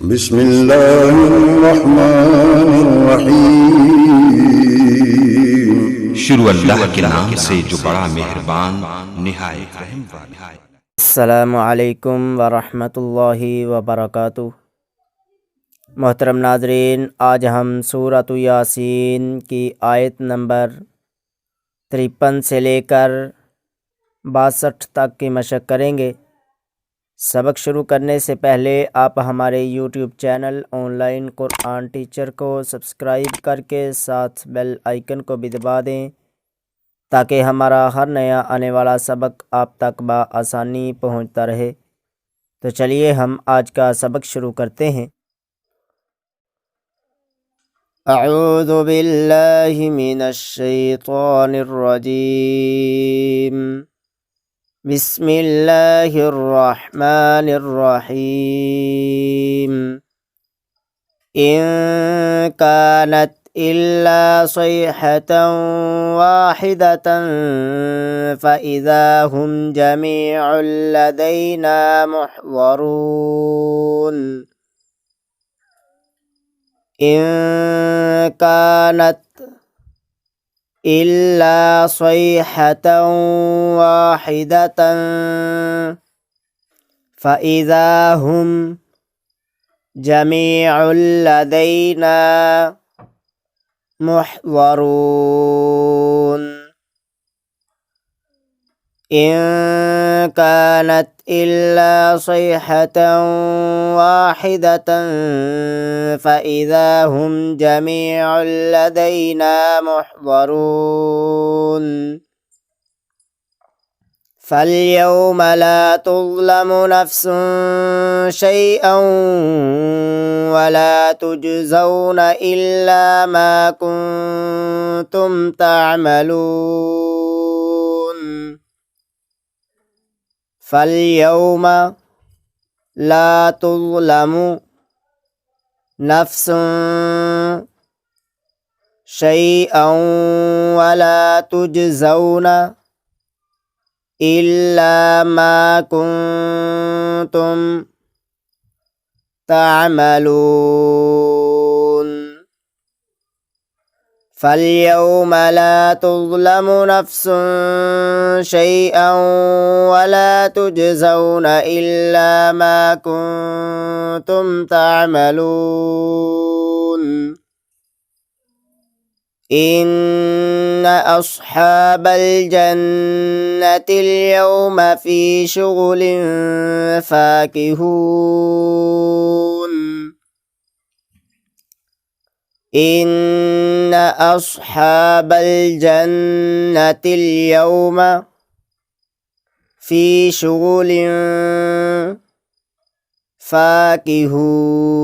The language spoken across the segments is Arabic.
بسم اللہ الرحمن الرحیم۔ شروع اللہ کے نام سے جو بڑا مہربان نہایت رحم والا ہے۔ السلام علیکم ورحمۃ اللہ وبرکاتہ۔ محترم ناظرین، آج ہم سورۃ یاسین کی آیت نمبر 53 سے لے کر 62 تک کی مشق کریں گے۔ سبق شروع کرنے سے پہلے آپ ہمارے یوٹیوب چینل آن لائن قرآن ٹیچر کو سبسکرائب کر کے ساتھ بیل آئیکن کو بھی دبا دیں تاکہ ہمارا ہر نیا آنے والا سبق آپ تک بآسانی پہنچتا رہے۔ تو چلیے ہم آج کا سبق شروع کرتے ہیں۔ اعوذ باللہ من الشیطان الرجیم، بسم اللہ الرحمن الرحیم۔ ان كانت الا صيحة واحدة فإذا هم جميع لدينا محضرون۔ ان كانت إلا صيحة واحدة فإذا هم جميع لدينا محضرون۔ إن كانت إلا صيحة واحدة فإذا هم جميع لدينا محضرون۔ فاليوم لا تظلم نفس شيئا ولا تجزون إلا ما كنتم تعملون۔ فاليوم لا تظلم نفس شيئا ولا تجزون إلا ما كنتم تعملون۔ فاليوم لا تظلم نفس شيئا ولا تجزون إلا ما كنتم تعملون۔ إن أصحاب الجنة اليوم في شغل فاكهون۔ إن أصحاب الجنة اليوم في شغل فاكهون۔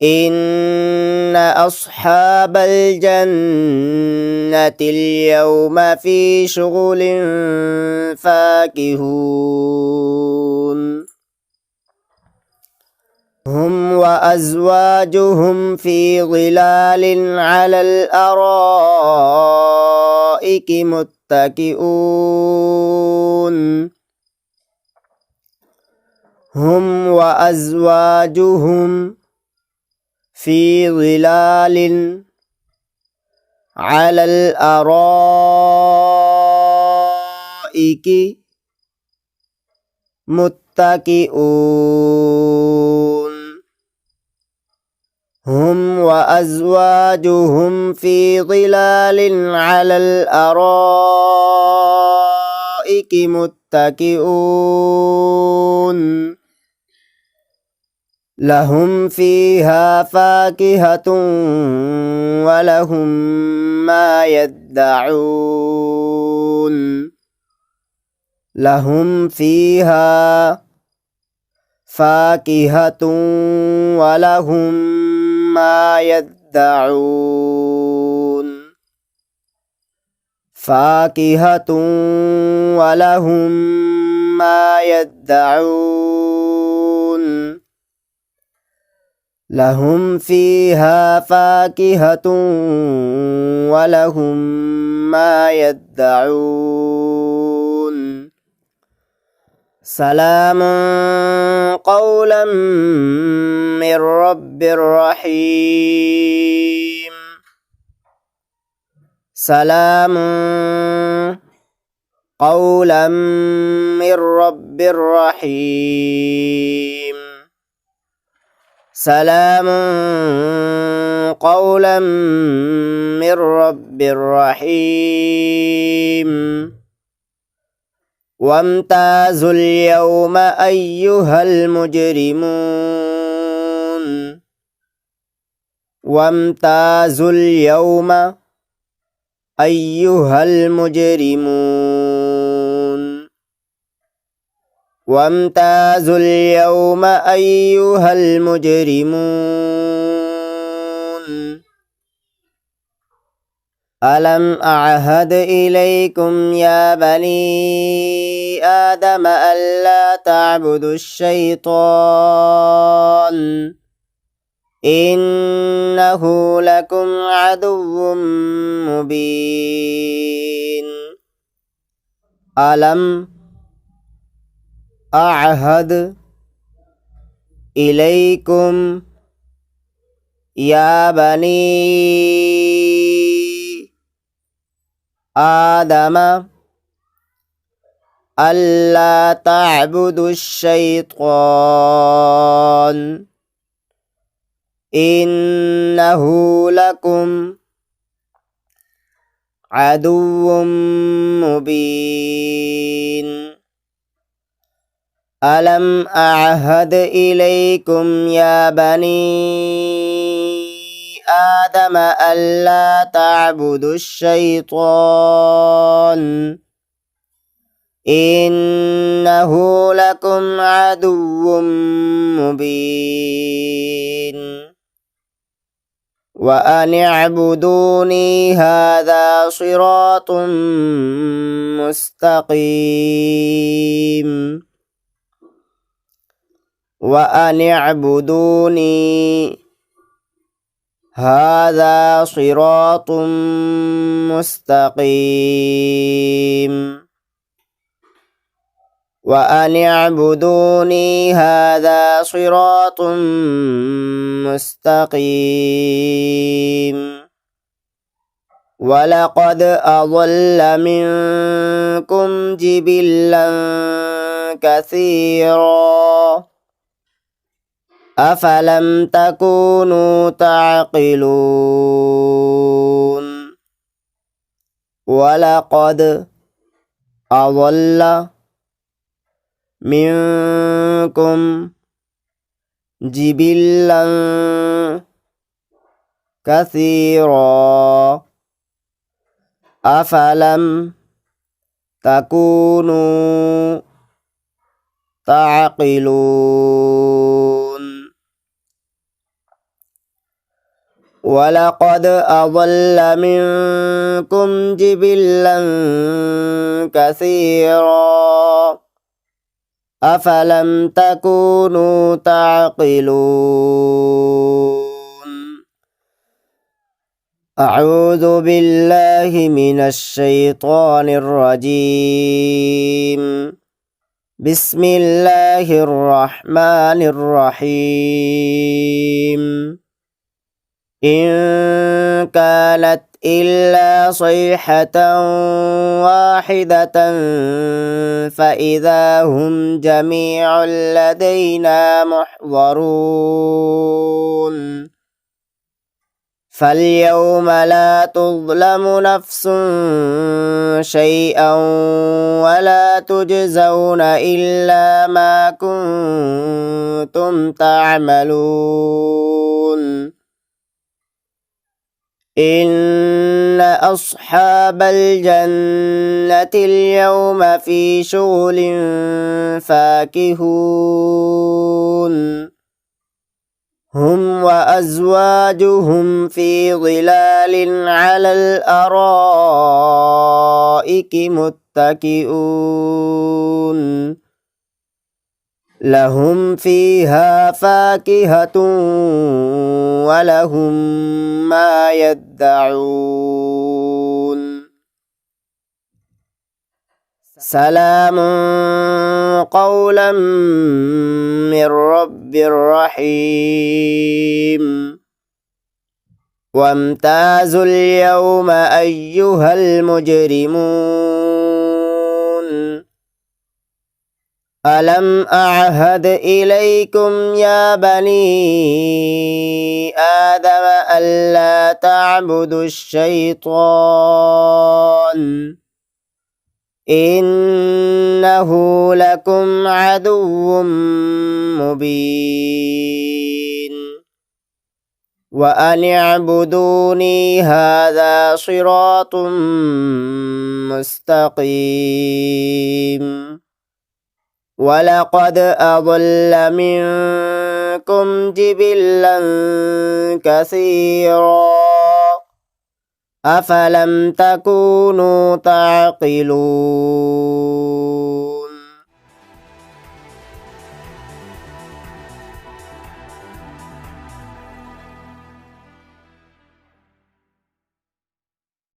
إن أصحاب الجنة اليوم في شغل فاكهون۔ هم وأزواجهم في ظلال على الأرائك متكئون۔ هم وأزواجهم في ظلال على الأرائك متكئون۔ هم وأزواجهم في ظلال على الأرائك متكئون۔ لهم فيها فاكهة ولهم ما يدعون۔ لهم فيها فاكهة ولهم ما يدعون۔ فاكهة ولهم ما يدعون۔ لهم فيها فاكهة ولهم ما يدعون۔ سلام قولا من رب رحيم. سلام قولا من رب رحيم. سلام قولا من رب رحيم. وامتازوا اليوم أيها المجرمون. وامتازوا اليوم أيها المجرمون. وامتازوا اليوم أيها المجرمون. ألم أعهد إليكم يا بني آدم ألا تعبدوا الشيطان إنه لكم عدو مبين. ألم أعهد إليكم يا بني آدم ألا تعبدوا الشيطان إنه لكم عدو مبين. ألم أعهد إليكم يا بني آدم ألا تعبدوا الشيطان إنه لكم عدو مبين. وأن اعبدوني هذا صراط مستقيم. وأن اعبدوني هذا صراط مستقيم. وأن اعبدوني هذا صراط مستقيم. ولقد أضل منكم جبلا كثيرا أفلم تكونوا تعقلون. ولقد أضل منكم جبلا كثيرا أفلم تكونوا تعقلون. ولقد أضل منكم جبلا كثيرا أفلم تكونوا تعقلون. أعوذ بالله من الشيطان الرجيم. بسم الله الرحمن الرحيم. إن كانت إلا صيحة واحدة فإذا هم جميع لدينا محضرون. فاليوم لا تظلم نفس شيئا ولا تجزون إلا ما كنتم تعملون. إن أصحاب الجنة اليوم في شغل فاكهون. هم وأزواجهم في ظلال على الأرائك متكئون. لهم فيها فاكهة ولهم ما يدعون. سلام قولا من رب رحيم وامتازوا اليوم أيها المجرمون ألم أعهد إليكم يا بني آدم ألا تعبدوا الشيطان إنه لكم عدو مبين وأن اعبدوني هذا صراط مستقيم ولقد أضل منكم جبلا كثيرا أفلم تكونوا تعقلون